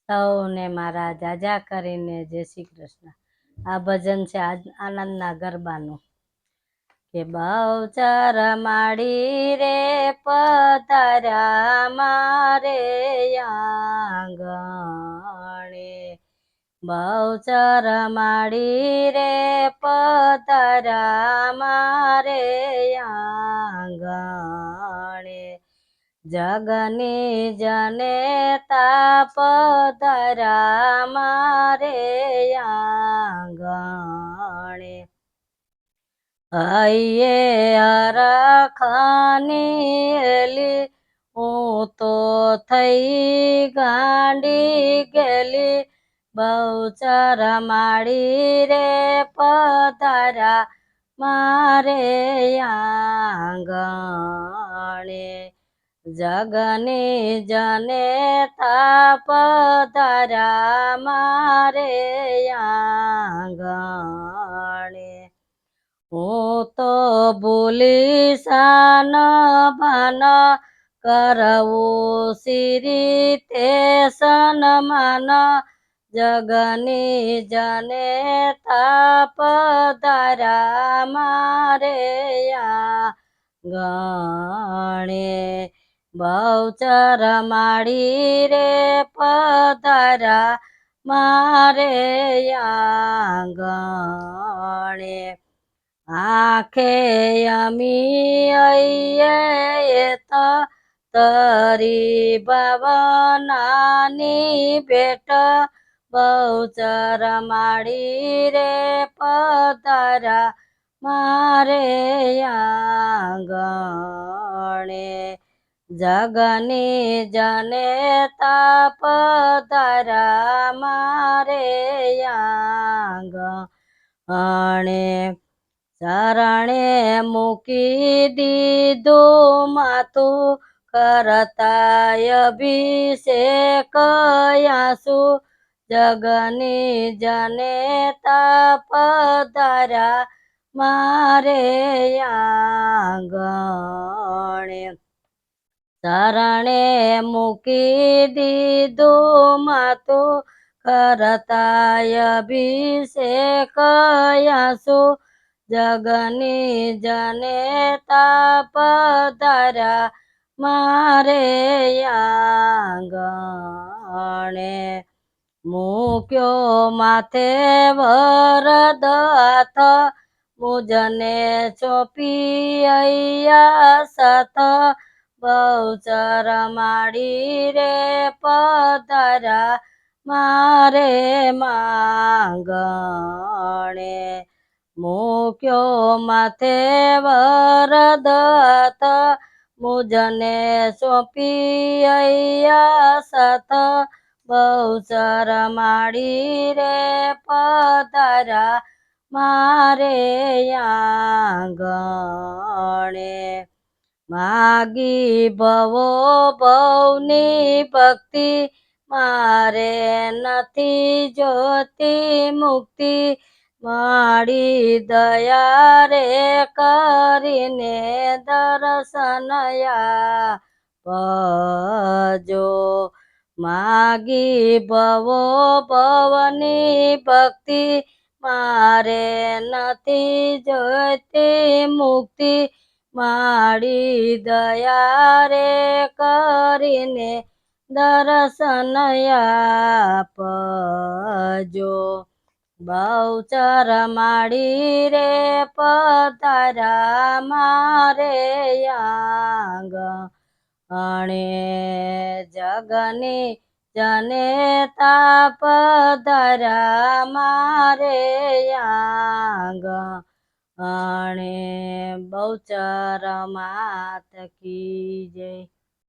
સૌને મારા જાજા કરીને જય શ્રી કૃષ્ણ। આ ભજન છે આનંદના ગરબાનું કે બહુચર માડી રે પધાર્યા મારે આંગણે, બહુચર માડી રે પધાર્યા મારે આંગણે, જગની જનેતા પધાર્યા મારે આંગણે, હૈયે હરખની એલી હું તો થઈ ગાંડી ગેલી, બહુચર માડી રે પધાર્યા મારે આંગણે, જગની જનેતા પધાર્યા મારે આંગણે, હું તો ભૂલીશાન ભાન કરવું સિરીતે સન્માન, જગની જનેતા પધાર્યા મારે આંગણે, બહુચર માડી રે પધાર્યા મારે આંગણે, આંખે અમી અયે તરી ભવનાની ભેટ, બહુચર માડી રે પધાર્યા મારે આંગણે, જગની જનેતા પધાર્યા મારે આંગણે, ચરણે મૂકી દીધું માથું કરતા અભિષેક આંસુ, જગની જનેતા પધાર્યા મારે આંગણે, ચરણે મૂકી દીધું માથું કરતા અભિષેક આંસુ, જગની જનેતા પધાર્યા મારે આંગણે, મૂક્યો માથે વરદ હાથ મુજને ચોપી અહીંયા સાથ, બહુચર માડી રે પધાર્યા મારે આંગણે, મૂક્યો માથે વરદ હાથ મુજને સોંપી અહીંયા સાથ, બહુચર માડી રે પધાર્યા મારે આંગણે, માગી ભવો ભવની ભક્તિ મારે નથી જોતી મુક્તિ, મારી દયા રે કરીને દર્શન આપજો, માગી ભવો ભવની ભક્તિ મારે નથી જોતી મુક્તિ, મારી દયા રે કરીને દર્શન આપજો, બહુચર માડી રે પધાર્યા મારે આંગણે, જગની જનેતા પધાર્યા મારે આંગણે, બહુચર માત કી જય।